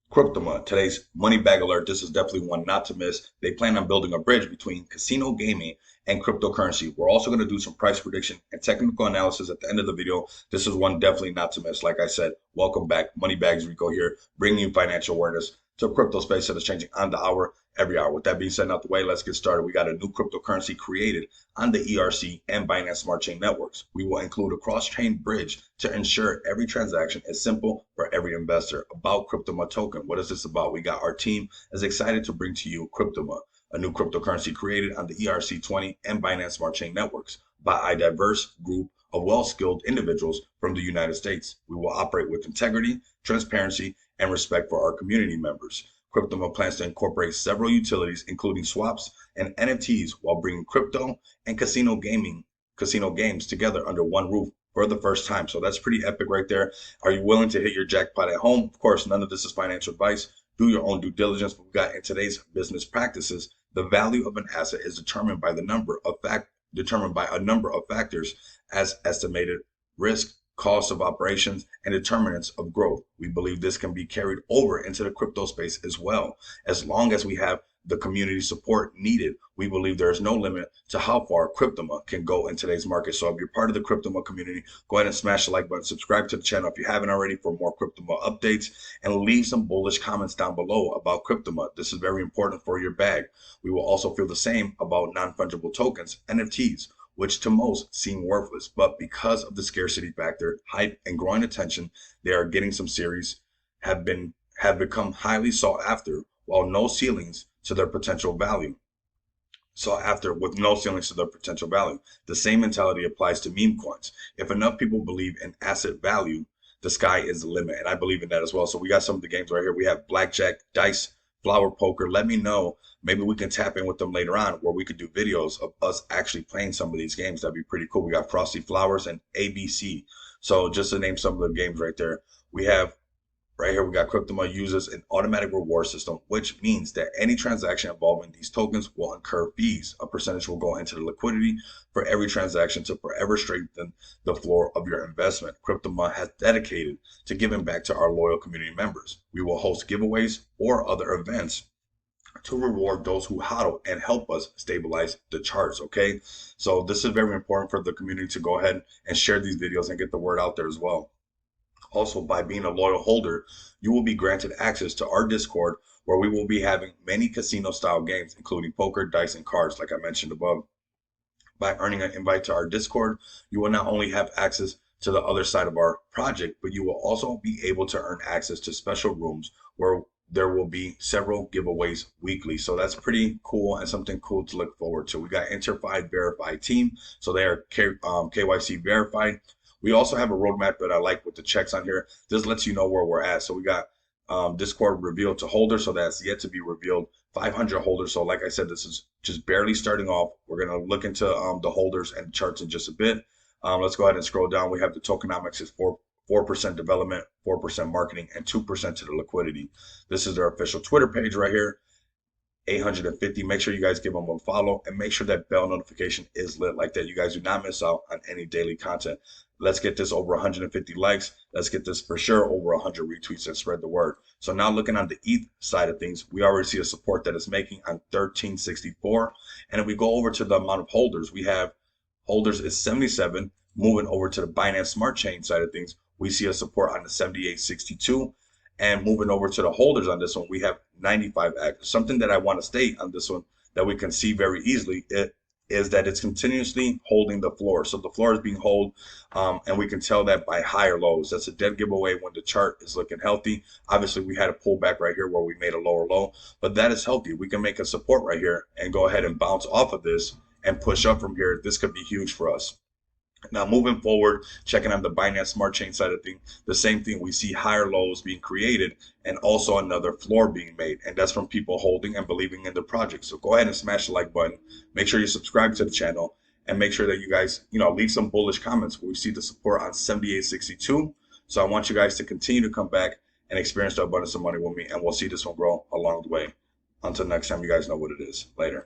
Cryptoma, today's money bag alert. This is definitely one not to miss. They plan on building a bridge between casino gaming and cryptocurrency. We're also going to do some price prediction and technical analysis at the end of the video. This is one definitely not to miss. Like I said, welcome back. Moneybags Rico here, bringing you financial awareness to a crypto space that is changing on the hour, every hour. With that being said, out the way, let's get started. We got a new cryptocurrency created on the ERC and Binance Smart Chain networks. We will include a cross-chain bridge to ensure every transaction is simple for every investor. About Cryptoma token, what is this about? We got our team is excited to bring to you Cryptoma, a new cryptocurrency created on the ERC-20 and Binance Smart Chain networks by a diverse group of well-skilled individuals from the United States. We will operate with integrity, transparency, and respect for our community members. Cryptoma plans to incorporate several utilities, including swaps and NFTs, while bringing crypto and casino games together under one roof for the first time. So that's pretty epic right there. Are you willing to hit your jackpot at home? Of course, none of this is financial advice. Do your own due diligence. We've got in today's business practices, the value of an asset is determined by a number of factors as estimated risk, cost of operations, and determinants of growth. We believe this can be carried over into the crypto space as well. As long as we have the community support needed, we believe there is no limit to how far Cryptoma can go in today's market. So if you're part of the Cryptoma community, go ahead and smash the like button, subscribe to the channel if you haven't already for more Cryptoma updates, and leave some bullish comments down below about Cryptoma. This is very important for your bag. We will also feel the same about non-fungible tokens, NFTs, which to most seem worthless, but because of the scarcity factor, hype, and growing attention, they are getting some series have become highly sought after, while no ceilings to their potential value. Sought after with no ceilings to their potential value. The same mentality applies to meme coins. If enough people believe in asset value, the sky is the limit, and I believe in that as well. So we got some of the games right here. We have blackjack, dice, flower poker. Let me know. Maybe we can tap in with them later on where we could do videos of us actually playing some of these games. That'd be pretty cool. We got Frosty Flowers and ABC. So just to name some of the games right there, we have right here, we got Cryptoma uses an automatic reward system, which means that any transaction involving these tokens will incur fees. A percentage will go into the liquidity for every transaction to forever strengthen the floor of your investment. Cryptoma has dedicated to giving back to our loyal community members. We will host giveaways or other events to reward those who hodl and help us stabilize the charts. Okay, so this is very important for the community to go ahead and share these videos and get the word out there as well. Also, by being a loyal holder, you will be granted access to our Discord, where we will be having many casino style games, including poker, dice, and cards, like I mentioned above. By earning an invite to our Discord, you will not only have access to the other side of our project, but you will also be able to earn access to special rooms where there will be several giveaways weekly. So that's pretty cool and something cool to look forward to. We got Interfied Verified Team, so they are KYC verified. We also have a roadmap that I like with the checks on here. This lets you know where we're at. So we got Discord revealed to holders, so that's yet to be revealed. 500 holders. So like I said, this is just barely starting off. We're going to look into the holders and charts in just a bit. Let's go ahead and scroll down. We have the tokenomics is 4% development, 4% marketing, and 2% to the liquidity. This is their official Twitter page right here. 850. Make sure you guys give them a follow and make sure that bell notification is lit like that. You guys do not miss out on any daily content. Let's get this over 150 likes. Let's get this for sure over 100 retweets and spread the word. So now looking on the ETH side of things, we already see a support that it's making on 1364. And if we go over to the amount of holders, we have holders is 77. Moving over to the Binance Smart Chain side of things, we see a support on the 7862. And moving over to the holders on this one, we have 95 active. Something that I want to state on this one that we can see very easily is that it's continuously holding the floor. So the floor is being held, and we can tell that by higher lows. That's a dead giveaway when the chart is looking healthy. Obviously, we had a pullback right here where we made a lower low, but that is healthy. We can make a support right here and go ahead and bounce off of this and push up from here. This could be huge for us. Now, moving forward, checking on the Binance Smart Chain side of things, the same thing. We see higher lows being created and also another floor being made. And that's from people holding and believing in the project. So go ahead and smash the like button. Make sure you subscribe to the channel and make sure that you guys, leave some bullish comments. We see the support on 7862. So I want you guys to continue to come back and experience the abundance of money with me. And we'll see this one grow along the way. Until next time, you guys know what it is. Later.